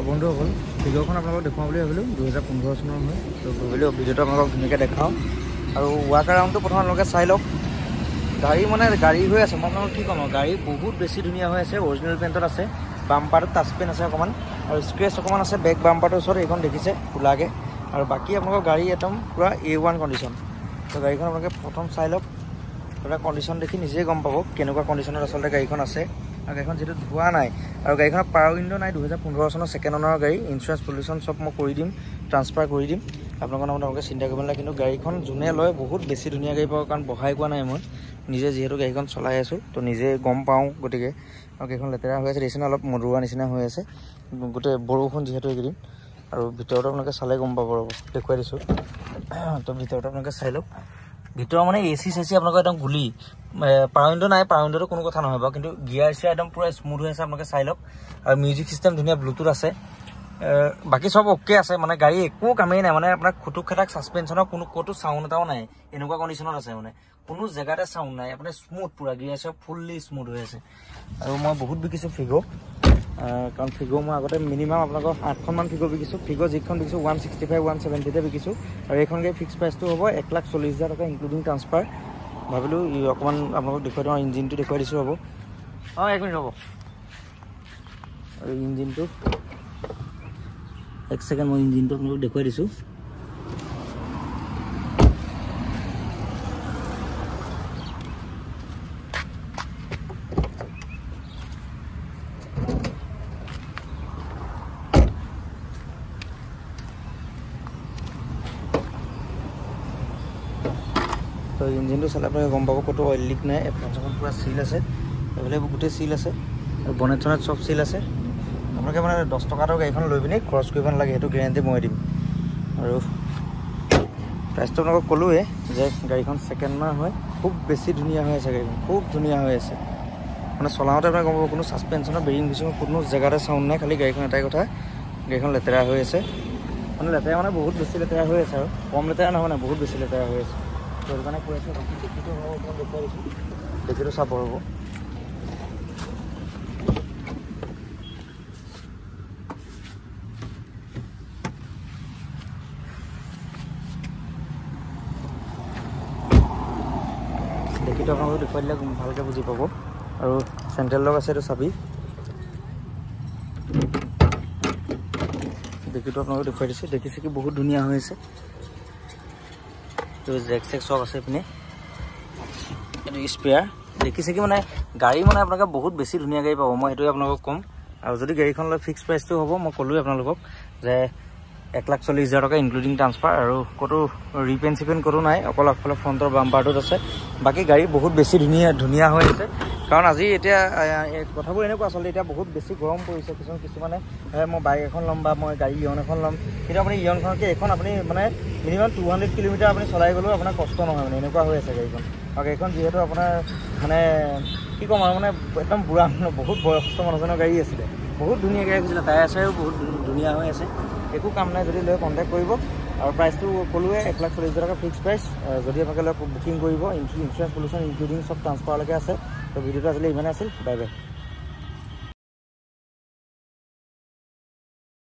বন্ধুসকল ভিডিঅ'খন আপোনালোকক দেখুৱাম বুলি ভাবিলোঁ 2015 চনৰ হয় তো ভাবিলোঁ ভিডিঅ'টো আপোনালোকক ধুনীয়াকৈ দেখাওঁ আৰু ৱাক এৰাউণ্ডটো প্ৰথম আপোনালোকে চাই লওক গাড়ী গাড়ী হৈ আছে মই আপোনালোকক কি ক'ম গাড়ী বহুত বেছি ধুনীয়া হৈ আছে অৰিজিনেল পেইণ্টত আছে বাম্পাৰটো টাচ পেইণ্ট আছে অকণমান আৰু স্ক্ৰেচ অকণমান আছে বেক বাম্পাৰটোৰ ওচৰত এইখন দেখিছে খোলাকৈ আৰু বাকী আপোনালোকৰ গাড়ী একদম পূৰা A1 কণ্ডিশ্যন তো গাড়ীখন আপোনালোকে প্ৰথম চাই লওক পূৰা কণ্ডিশ্যন দেখি নিজেই গম পাব কেনেকুৱা কণ্ডিশ্যনত আচলতে গাড়ীখন আছে আৰু গাড়ীখন যিটো ধোৱা নাই আৰু গাড়ীখনৰ পাৱাৰ উইণ্ডো নাই 2015 চনৰ ছেকেণ্ড অনাৰৰ গাড়ী ইঞ্চুৰেঞ্চ পলিউশ্যন চব মই কৰি দিম ট্ৰান্সফাৰ কৰি দিম আপোনালোকৰ নামত আপোনালোকে চিন্তা কৰিব নালাগে কিন্তু গাড়ীখন যোনে লয় বহুত বেছি ধুনীয়া গাড়ী পাব কাৰণ বহাই কোৱা নাই মই নিজে যিহেতু গাড়ীখন চলাই আছোঁ তো নিজে গম পাওঁ গতিকে আৰু গাড়ীখন লেতেৰা হৈ আছে দেখিছেনে অলপ মদৰুৱা নিচিনা হৈ আছে গোটেই বৰষুণ যিহেতু এইকেইদিন আৰু ভিতৰতো আপোনালোকে চালে গম পাব ৰ'ব দেখুৱাই দিছোঁ তো ভিতৰতো আপোনালোকে চাই লওক ভিতৰৰ মানে AC আপোনালোকৰ একদম গুলি পাৱাৰ উইণ্ডো নাই পাৱাৰ উইণ্ডোটো কোনো কথা নহয় বাৰু কিন্তু গিয়াৰ চিয়াৰ একদম পূৰা স্মুথ হৈ আছে আপোনালোকে চাই লওক আৰু মিউজিক চিষ্টেম ধুনীয়া ব্লুটুথ আছে বাকী সব অ'কে আছে মানে গাড়ী একো কামেই নাই মানে আপোনাৰ খুটুক খাটাক ছাছপেনশ্যনৰ কোনো ক'তো চাউণ্ড এটাও নাই এনেকুৱা কণ্ডিশ্যনত আছে মানে কোনো জেগাতে চাউণ্ড নাই আপোনাৰ স্মুথ পূৰা গিয়াৰ চিয়াৰ ফুল্লি স্মুথ হৈ আছে আৰু মই বহুত বিকিছোঁ ফিগ' কাৰণ ফিগ' মই আগতে মিনিমাম আপোনালোকৰ 8খনমান ফিগ' বিকিছোঁ ফিগ' যিখন বিকিছোঁ 165 170তে বিকিছোঁ আৰু এইখন গাড়ী ফিক্স প্ৰাইচটো হ'ব 1,40,000 টকা ইনক্লুডিং ট্ৰান্সফাৰ ভাবিলোঁ অকণমান আপোনালোকক দেখুৱাই দিওঁ ইঞ্জিনটো দেখুৱাই দিছোঁ হ'ব অঁ 1 মিনিট হ'ব আৰু ইঞ্জিনটো 1 ছেকেণ্ড মই ইঞ্জিনটো আপোনালোকক দেখুৱাই দিছোঁ তো ইঞ্জিনটো চালে আপোনালোকে গম পাব ক'তো অইল লিক নাই এপ্লাঞ্চখন পূৰা চিল আছে এইফালে গোটেই চিল আছে আৰু বনেট চনেট চব চিল আছে আপোনালোকে মানে 10 টকাটো গাড়ীখন লৈ পিনি খৰচ কৰিব নালাগে সেইটো গেৰেণ্টি মই দিম আৰু প্ৰাইচটো আপোনালোকক ক'লোৱে যে গাড়ীখন ছেকেণ্ড মাহ হয় খুব বেছি ধুনীয়া হৈ আছে গাড়ীখন খুব ধুনীয়া হৈ আছে মানে চলাওঁতে আপোনালোকে গম পাব কোনো ছাছপেনশ্যনৰ বেৰিং বিচিঙৰ কোনো জেগাতে চাউণ্ড নাই খালি গাড়ীখন এটাই কথা গাড়ীখন লেতেৰা হৈ আছে মানে লেতেৰা মানে বহুত বেছি লেতেৰা হৈ আছে আৰু কম লেতেৰা নহয় মানে বহুত বেছি লেতেৰা হৈ আছে সেইটো কাৰণে কৈ আছোঁ বাকী দেখিটো মই অকণমান দেখুৱাই দিছোঁ দেখিটো চাব হ'ব দেখিটো আপোনালোকে দেখুৱাই দিলে ভালকৈ বুজি পাব আৰু চেণ্ট্ৰেল লক আছে এইটো চাবি দেখিটো আপোনালোকে দেখুৱাই দিছে দেখিছে কি বহুত ধুনীয়া হৈ আছে তো জেক চেক চব আছে পিনে এইটো স্পেয়াৰ দেখিছে কি মানে গাড়ী মানে আপোনালোকে বহুত বেছি ধুনীয়া গাড়ী পাব মই সেইটোৱে আপোনালোকক ক'ম আৰু যদি গাড়ীখন লৈ ফিক্স প্ৰাইচটো হ'ব মই ক'লোৱে আপোনালোকক যে 1,40,000 টকা ইনক্লুডিং ট্ৰান্সফাৰ আৰু ক'তো ৰিপেইণ্ট চিপেইণ্ট ক'তো নাই অকল আগফালে ফ্ৰণ্টৰ বাম্পাৰটোত আছে বাকী গাড়ী বহুত বেছি ধুনীয়া হৈ আছে কাৰণ আজি এতিয়া কথাবোৰ এনেকুৱা আচলতে এতিয়া বহুত বেছি গৰম পৰিছে কিছুমানে মই বাইক এখন ল'ম বা মই গাড়ী ইয়ন এখন ল'ম কিন্তু আপুনি ইয়নখনতকৈ এইখন আপুনি মানে মিনিমাম 200 কিলোমিটাৰ আপুনি চলাই গ'লেও আপোনাৰ কষ্ট নহয় মানে এনেকুৱা হৈ আছে গাড়ীখন আৰু গাড়ীখন যিহেতু আপোনাৰ মানে কি ক'ম আৰু মানে একদম বুঢ়া বহুত বয়সস্থ মানুহজনৰ গাড়ী আছিলে বহুত ধুনীয়া গাড়ী আছিলে টায়াৰ চায়াৰো বহুত ধুনীয়া হৈ আছে একো কাম নাই যদি লৈ কণ্টেক্ট কৰিব আৰু প্ৰাইচটো ক'লোৱে 1,40,000 টকা ফিক্স প্ৰাইচ যদি আপোনালোকে বুকিং কৰিব ইঞ্চুৰেঞ্চ পলিউশ্যন ইনক্লুডিং চব ট্ৰান্সফাৰলৈকে আছে তো ভিডিঅ'টো আজিলৈ ইমানে আছিল বাই বাই